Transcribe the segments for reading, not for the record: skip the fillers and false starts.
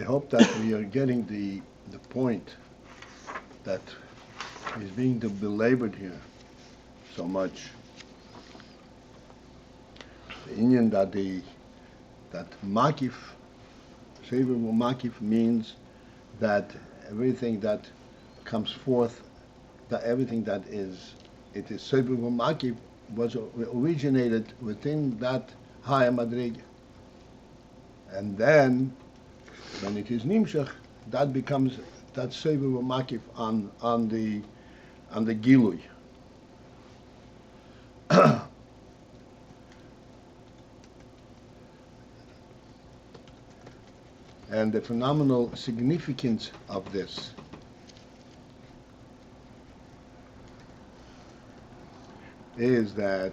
hope that we are getting the point that is being belabored here so much. The Indian that Makif, favorable Makif means that everything that comes forth, that everything that is favorable Makif was originated within that higher Madrega. And then, when it is Nimshach, that becomes that favorable Makif on the Gilui. And the phenomenal significance of this is that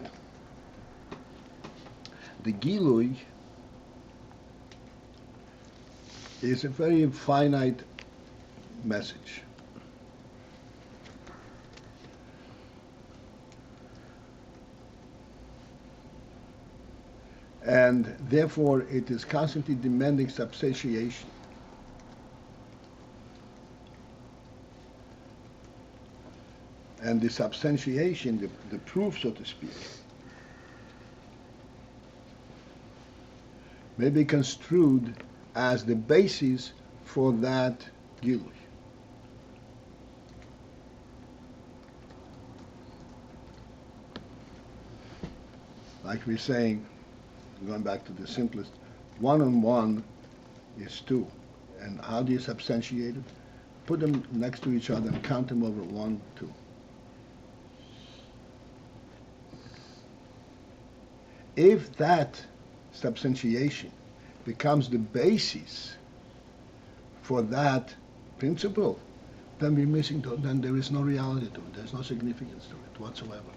the Gilui is a very finite message. And therefore it is constantly demanding substantiation. And the substantiation, the proof, so to speak, may be construed as the basis for that Gilui. Like we're saying, going back to the simplest, 1 and 1 is 2. And how do you substantiate it? Put them next to each other and count them over 1, 2. If that substantiation becomes the basis for that principle, then we're missing, then there is no reality to it. There's no significance to it whatsoever.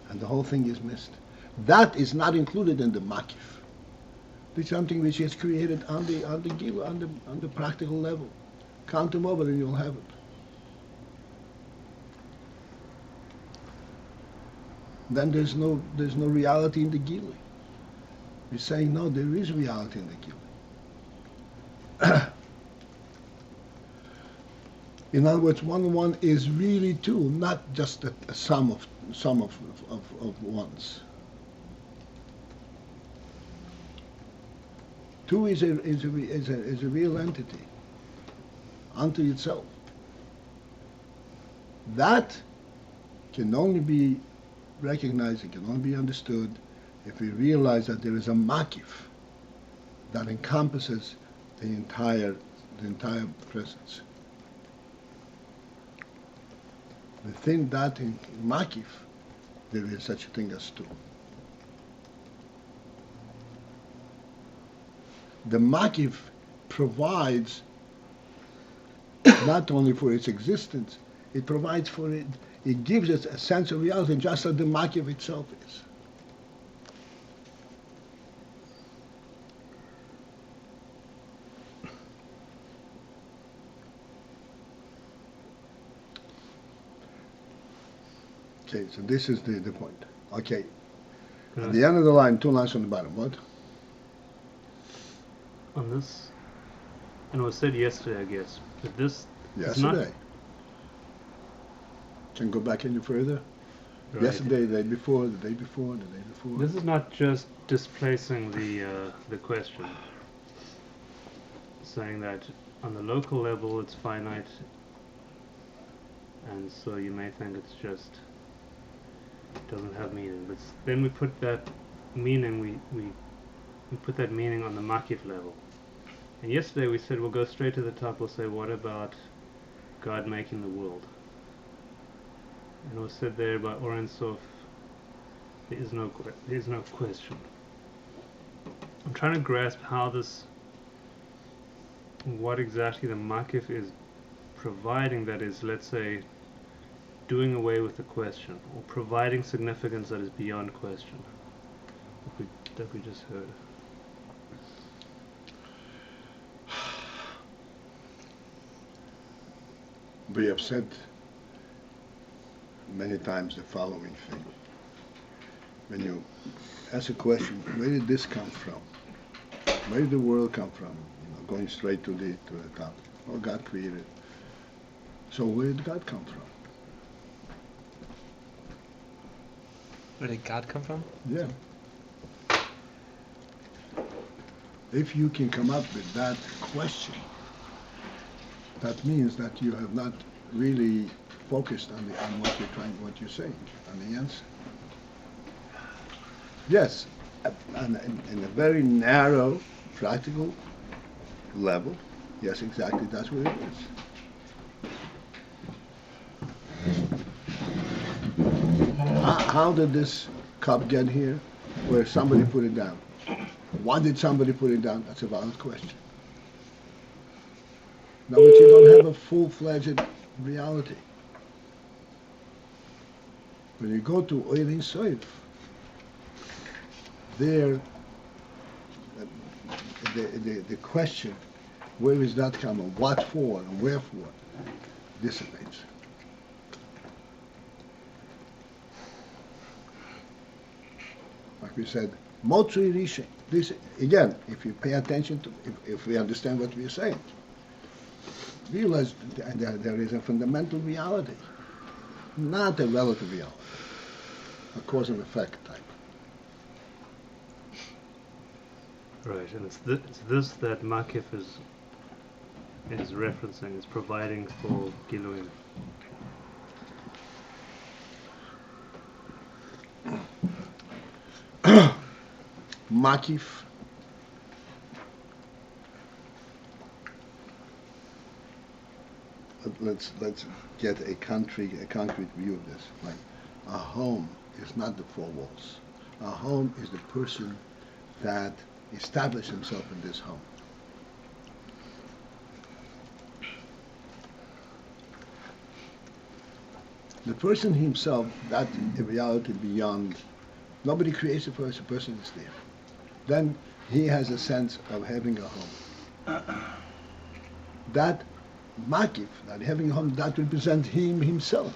And the whole thing is missed. That is not included in the Makif. It's something which is created on the practical level. Count them over and you'll have it. Then there's no reality in the Gilui. We're saying no, there is reality in the Gilui. In other words, 1 and 1 is really 2, not just a sum of ones. 2 is a real entity unto itself. That can only be recognized, it can only be understood if we realize that there is a Makif that encompasses the entire presence. Within that Makif, there is such a thing as 2. The Makif provides not only for its existence, it provides for it, it gives us a sense of reality just as the Makif itself is. Okay, so this is the point. Okay. At the end of the line, 2 lines on the bottom. What? On this, and it was said yesterday, I guess, that this yesterday. Is not... Can go back any further? Right. Yesterday, the day before, the day before, the day before. This is not just displacing the question, saying that on the local level it's finite, and so you may think it's just doesn't have meaning. But then we put that meaning we put that meaning on the Makif level. And yesterday we said we'll go straight to the top. We'll say, what about God making the world? And it was said there by Oren Sof, there is no question. I'm trying to grasp how what exactly the Makif is providing, that is, let's say, doing away with the question, or providing significance that is beyond question, that we just heard. We have said many times the following thing. When you ask a question, where did this come from? Where did the world come from? Going straight to the top. Oh, God created it. So where did God come from? Where did God come from? Yeah. If you can come up with that question, that means that you have not really focused on what you're saying, on the answer. Yes, in a very narrow, practical level, yes, exactly, that's what it is. How did this cup get here? Where somebody put it down. Why did somebody put it down? That's a valid question. Now, but you don't have a full-fledged reality. When you go to Ayin Sovev, there, the question, where is that coming, what for, and wherefore, dissipates. Like we said, Motzui Rishe. This, again, if you pay attention to, if we understand what we are saying, realize that there is a fundamental reality, not a relative reality, a cause and effect type. Right, and it's this that Makif is referencing, is providing for Giluim. Makif, let's get a concrete view of this. Like, a home is not the four walls. A home is the person that established himself in this home. The person himself, that a reality beyond. Nobody creates a person. The person is there. Then he has a sense of having a home. That Makif, that having a home, that represents him himself.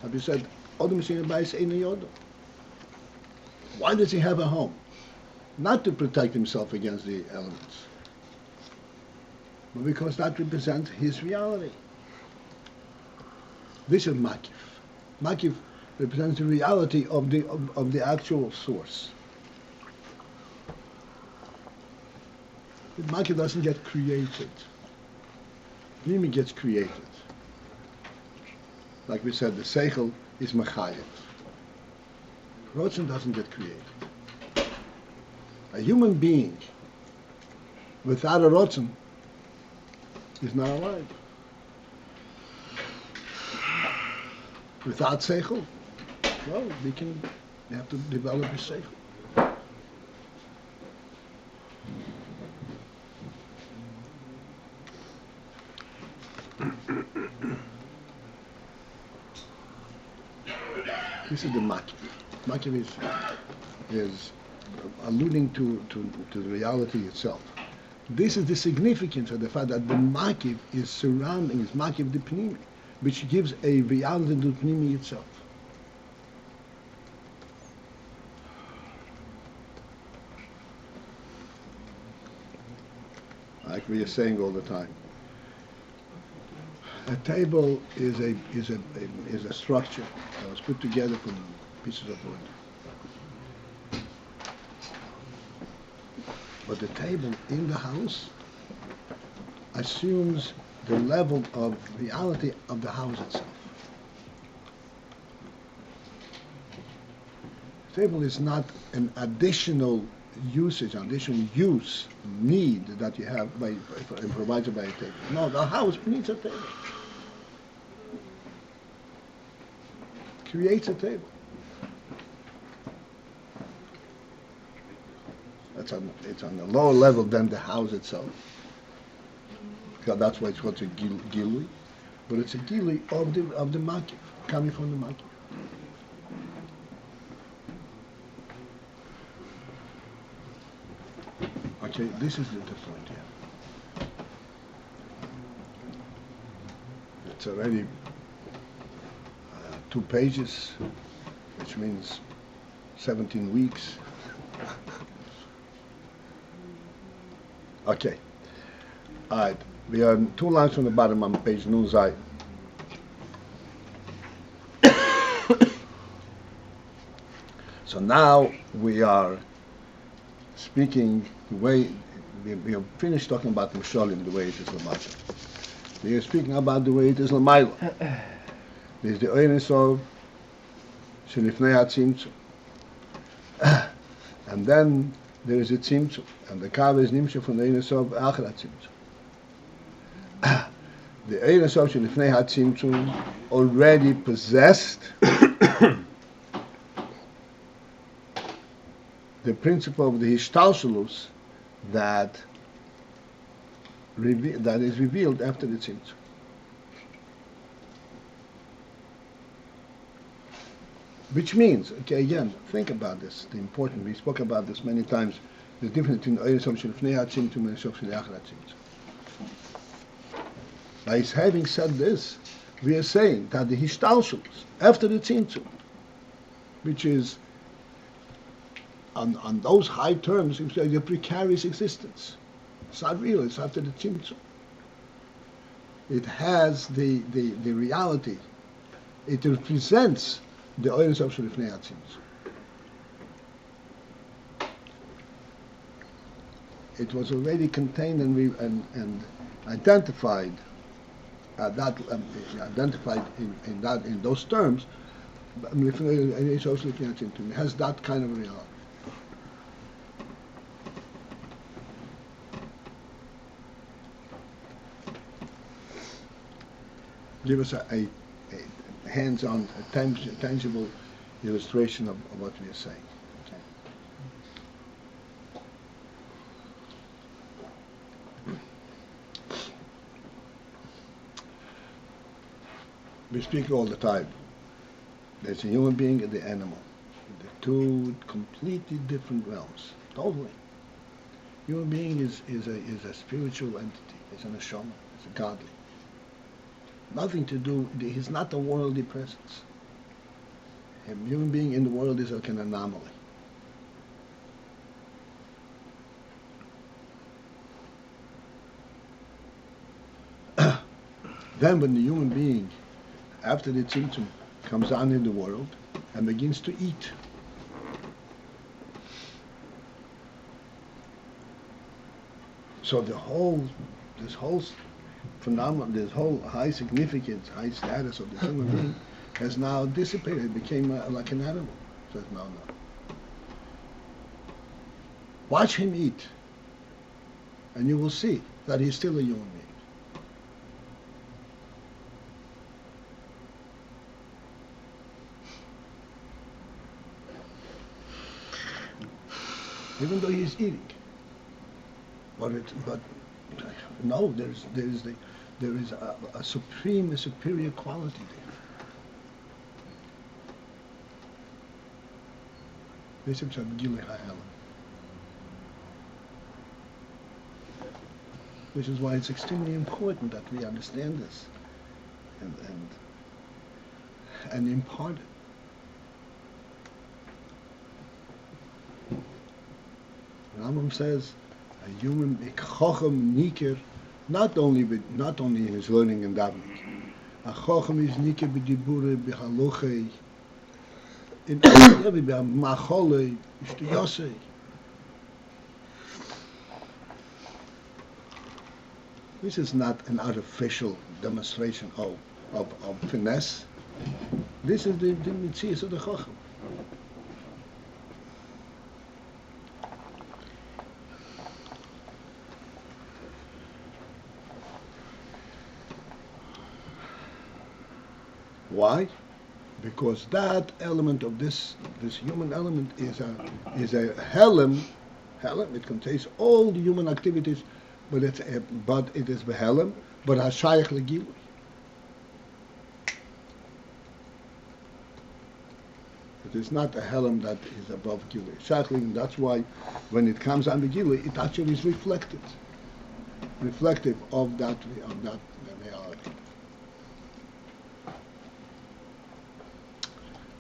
Have you said, Beis. Why does he have a home? Not to protect himself against the elements, but because that represents his reality. This is Makif. Makif represents the reality of the actual source. But Makif doesn't get created. Nimi gets created. Like we said, the seichel is mechayev. Rotzen doesn't get created. A human being without a rotzen is not alive. Without seichel, well, we have to develop a seichel. This is the Makif. Makif is alluding to the reality itself. This is the significance of the fact that the Makif is surrounding, is Makif the Pnimi, which gives a reality to Pnimi itself. Like we are saying all the time, a table is a structure that was put together from pieces of wood. But the table in the house assumes the level of reality of the house itself. The table is not an additional usage, additional use, need that you have provided by a table. No, the house needs a table. Creates a table. It's on a lower level than the house itself. Because that's why it's called a gilui, but it's a gilui of the Makif, coming from the Makif. Okay, this is the point here. It's already 2 pages, which means 17 weeks. Okay. All right. We are 2 lines from the bottom on page Nun Zayin. So now we are speaking the way we have finished talking about the Mishalim, the way it is Lamata. We are speaking about the way it is Lamayla. There's the Ayin Sovev, Shelifnei HaTzimtzum. And then there is a Tzimtzum, and the Kav is Nimshah from the Ayin Sovev Acher HaTzimtzum. The Ayin Sovev Shelifnei HaTzimtzum already possessed the principle of the Hishtalshelus that is revealed after the Tzimtzum. Which means, okay, again, think about this, the important, we spoke about this many times, the difference between Ayin Sovev Shelifnei HaTzimtzum and Sovev Shelifnei HaTzimtzum. By having said this, we are saying that the Hishtalshelus, after the Tzimtzum, which is on those high terms, it's like a precarious existence. It's not real, it's after the Tzimtzum. It has the reality. It represents the Ayin Sovev Shelifnei HaTzimtzum. It was already contained and identified identified in those terms. It has that kind of reality. Give us a hands-on, a tangible illustration of what we are saying. Okay. We speak all the time. There's a human being and the animal. They're two completely different realms. Totally. Human being is a spiritual entity. It's an neshama. It's a godly. Nothing to do, he's not a worldly presence. A human being in the world is like an anomaly. Then when the human being, after the Tzimtzum, comes on in the world and begins to eat, so this whole phenomenon, this whole high significance, high status of the human being has now dissipated. It became like an animal. Says no. Watch him eat, and you will see that he's still a human being. Even though he's eating, but no, there is a superior quality there. This is which is why it's extremely important that we understand this and impart it. Rambam says a human chacham nikir, not only in his learning and davening. A chacham is nikir b'dibure b'halochei, in every b'macholei, b'shtiyosei. This is not an artificial demonstration of finesse. This is the mitzvah of the chacham. Why? Because that element of this human element is a helem. Helem, it contains all the human activities, but it is behelem, but hashayach legilui. It is not a helem that is above gilui. Shayach, that's why when it comes on the gilui, it actually is reflective of that reality.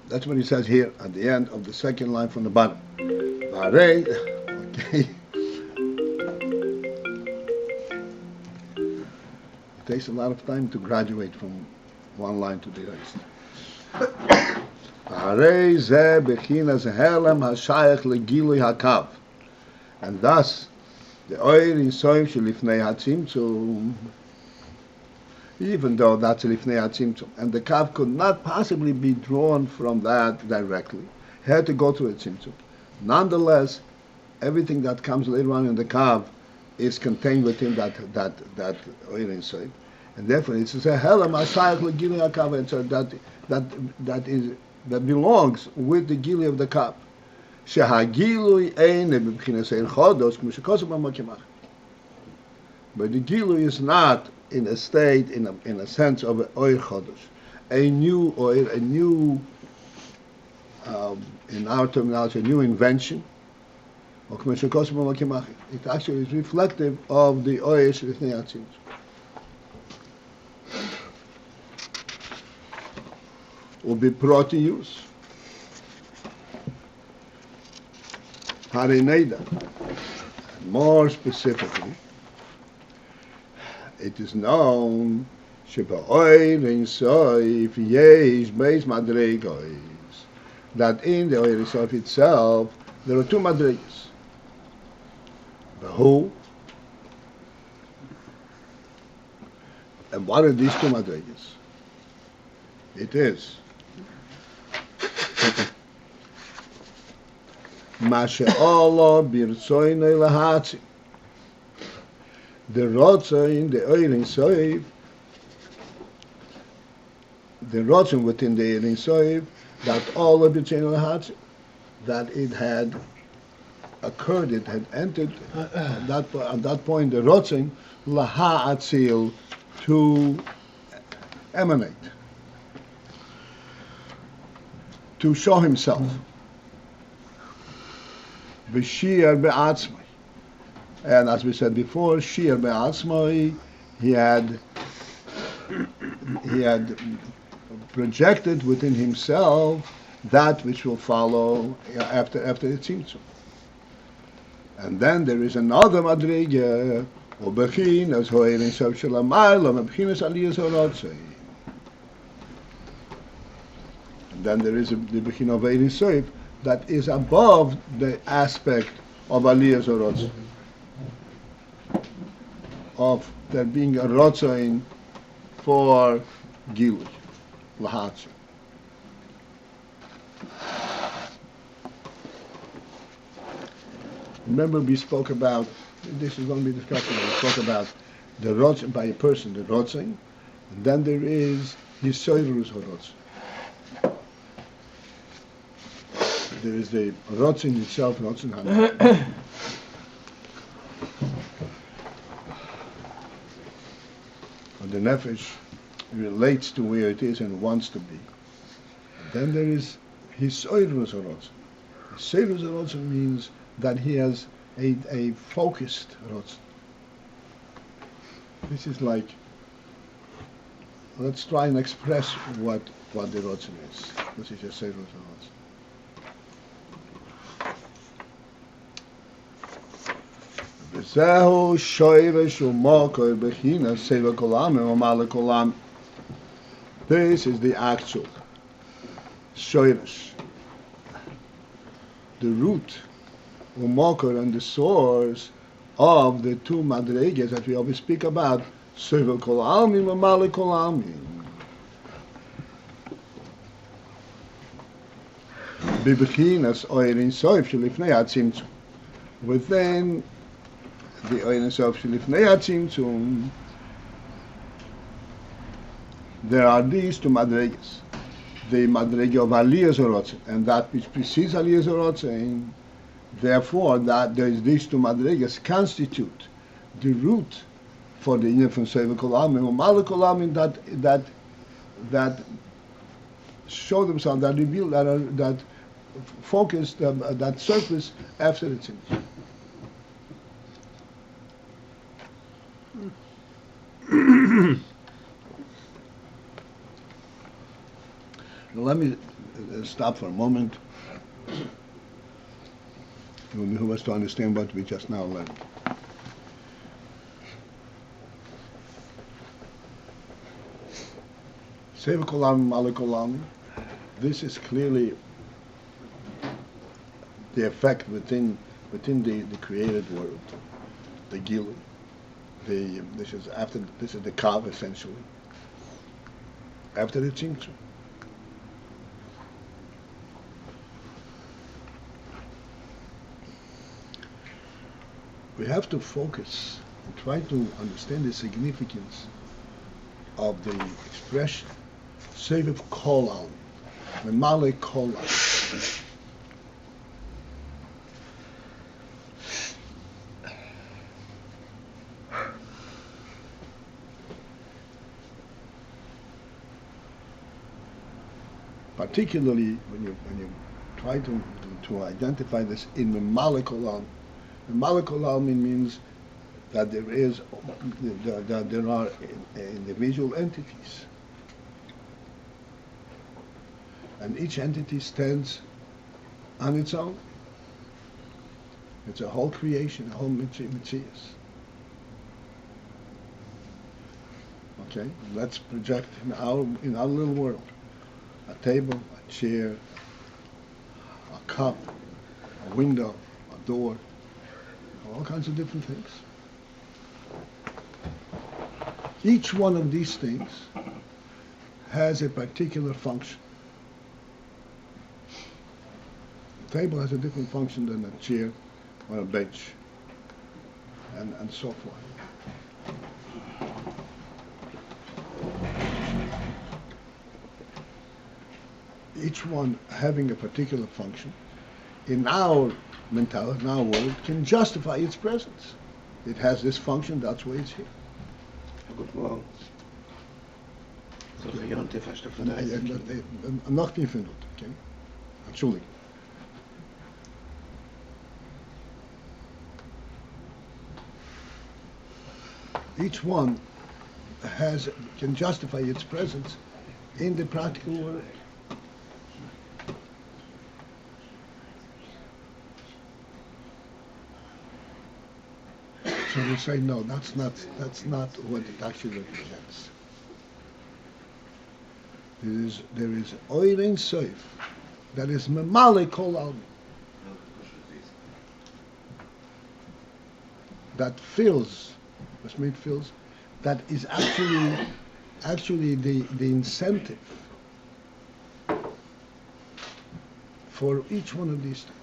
That's what he says here at the end of the second line from the bottom. Okay. takes a lot of time to graduate from one line to the next. And thus, the Oirin Soim Shelifnei HaTzimtzum, even though that's Lifnei HaTzimtzum, and the Kav could not possibly be drawn from that directly, he had to go through a Tzimtzum. Nonetheless, everything that comes later on in the Kav is contained within that Oirin Soim. And therefore, it's a Helam HaShayach L'Gilui HaKav, and so that belongs with the Gili of the Kav. Shehagilui ein b'bchinas ein chodos, k'mo shekosov b'makimach. But the Gilui is not in a state, in a sense of an oir chodos, a new oir, a new, in our terminology, a new invention. Or k'mo shekosov b'makimach. It actually is reflective of the oir shlifnei hatzimtzum. Will be proteus. Harineda. More specifically, it is known that in the Oir Sof itself there are two madrigas. Who? And what are these two madrigas? It is Mashe'Allah birtzoinei lahatzi. The rotzoin, the Oirin Soiv, the rotzoin within the Oirin Soiv, that Allah birtzoinei lahatzi, that it had occurred, it had entered at that point, the rotzoin lahatzil, to emanate, to show himself. B'shir be'atzmai. And as we said before, shir be'atzmai, he had projected within himself that which will follow after the tzimtzum. And then there is another madriga, u'bechinas ho'erin sof shelamaylo, u'bechinas aliyas ha'rotzei. And then there is the bechin of Oirin Sof that is above the aspect of Aliyah Zorotz, of there being a Rotzoin for Gilui, Lahatzu. Remember we spoke about, this is going to be discussed, we spoke about the Rotzoin by a person, the Rotzoin, and then there is Yisoirus HaRotzoin. There is the Rotzin itself, Rotzin Hana. The Nefesh relates to where it is and wants to be. And then there is Hisoirus Rotzin. Hisoirus Rotzin means that he has a focused Rotzin. This is like, let's try and express what the Rotzin is. This is Hisoirus Rotzin. Zehu shoyresh u'mokor bechinas seva kolamim u'mala kolam. This is the actual shoyresh, the root, u'mokor, and the source of the two madrigas that we always speak about, seva kolamim u'mala kolamim. Bechinas Oirin Sof shelifnei hatzimtzum. Within the Oirin Sof Shelifnei HaTzimtzum, there are these two madrigas, the madriga of Aliyah Zorotzin and that which precedes Aliyah Zorotzin. Therefore, that there is these two madrigas constitute the root for the Inyan from Seva Kolamim or Mala Kolamim that show themselves, that reveal, that focus, that surface after the Tzimtzum. Let me stop for a moment. It will behoove us to understand what we just now learned. Shekolel Malikolam. This is clearly the effect within the created world, the Gili. This is the Kav essentially. After the Tzimtzum. We have to focus and try to understand the significance of the expression Sovev kolal, Memale kolal. Particularly when you try to identify this in the Malikolam. The Malikolam means that there are individual entities, and each entity stands on its own. It's a whole creation, a whole mitzias. Okay, let's project in our little world. A table, a chair, a cup, a window, a door, all kinds of different things. Each one of these things has a particular function. A table has a different function than a chair or a bench, and so forth. Each one having a particular function, in our mentality, in our world, can justify its presence. It has this function, that's why it's here. Guten Morgen. So für Jonte fast auf der Noch nicht findet, okay? Entschuldigung. Each one can justify its presence in the practical world. So we say, no, that's not what it actually represents. There is Oirin Soif, that is Memale Kol Almin, that fills, that is actually the incentive for each one of these things.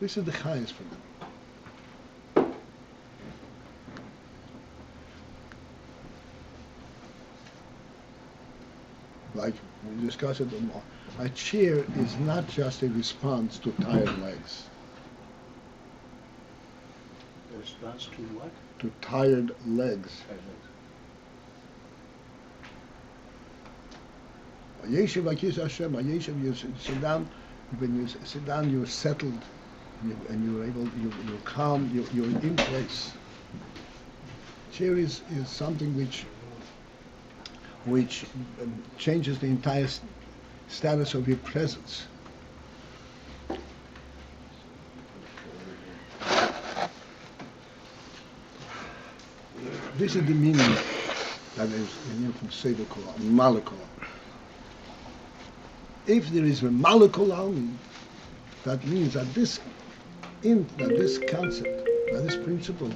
This is the highest for them. Like we discussed it more. A chair is not just a response to tired legs. A response to what? To tired legs. Yeshiv Akis Hashem, Yeshiv, you sit down. When you sit down, you're settled, and you're able, you're calm, you're in place. Chair is something which changes the entire status of your presence. This is the meaning that is from shekolel, malikolam. If there is a malikolam, that means that this concept, that this principle,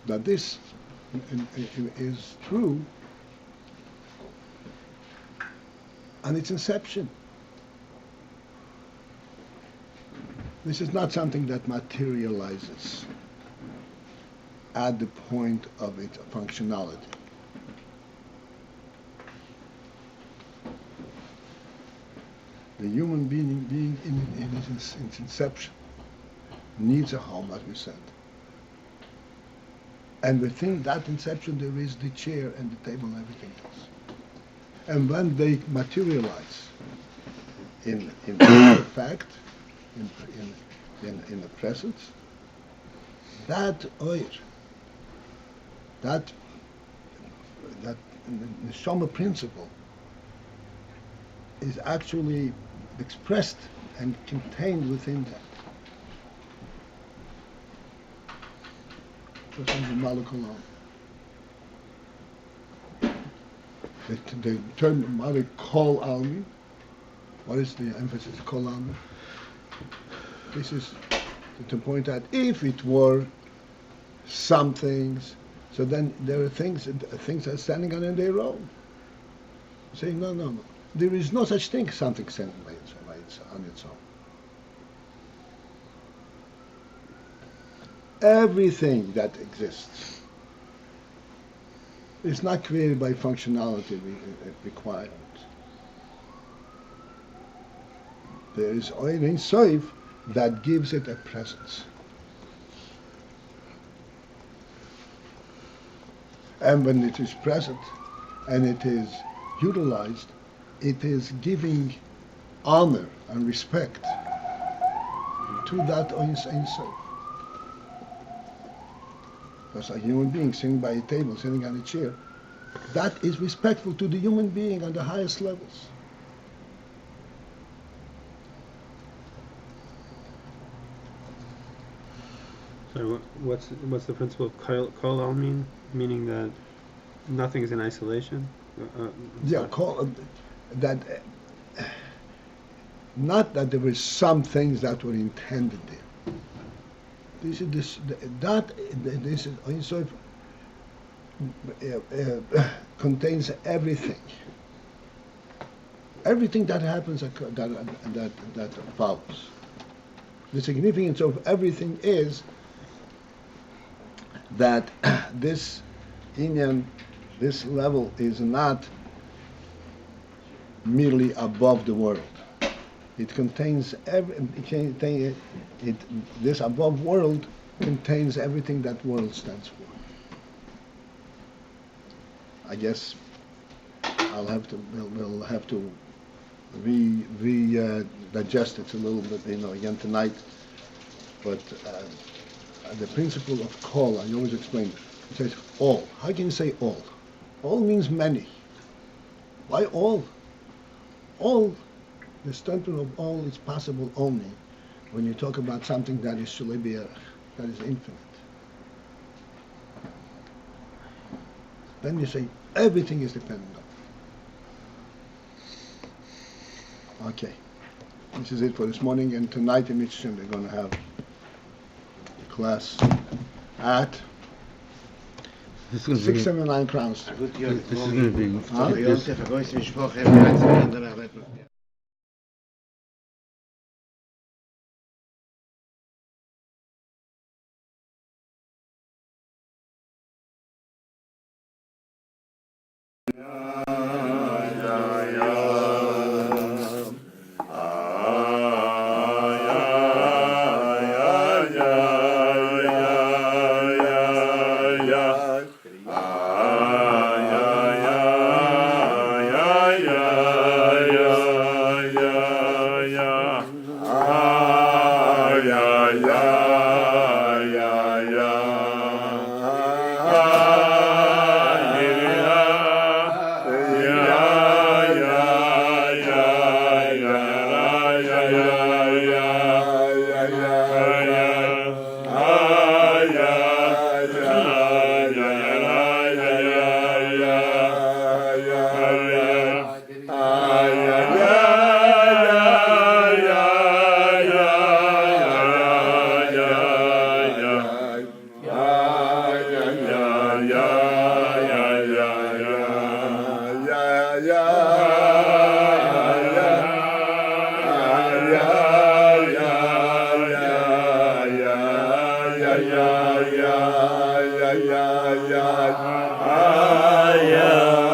that this is true on its inception. This is not something that materializes at the point of its functionality. The human being in its inception needs a home, as we said. And within that inception there is the chair and the table and everything else. And when they materialize in fact, in the presence, that oir, that neshama principle is actually expressed and contained within that. For example, molecule. The term molecule almi. What is the emphasis? Kol almi. This is to point out if it were some things, so then there are things are standing on their own. Saying no. There is no such thing as something standing on its own. Everything that exists is not created by functionality requirement. There is Ayin Sovev that gives it a presence. And when it is present and it is utilized, it is giving honor and respect to that Ayin Sovev. Because a human being sitting by a table, sitting on a chair, that is respectful to the human being on the highest levels. So what's the principle of kol al mean? Meaning that nothing is in isolation? That not that there were some things that were intended there. This is sort of contains everything. Everything that happens that follows. The significance of everything is that this Inyan, this level is not merely above the world. It contains this above world contains everything that world stands for. I guess we'll have to digest it a little bit, again tonight. But the principle of kol, I always explain, it says all. How can you say all? All means many. Why all? All, the standpoint of all is possible only when you talk about something that is shulei, that is infinite. Then you say everything is dependent on. Okay. This is it for this morning, and tonight in Nissan they're going to have class at 679 crowns. Gut, ja, This is going to be... Josef, vergoist mich Sprache, wir Yeah.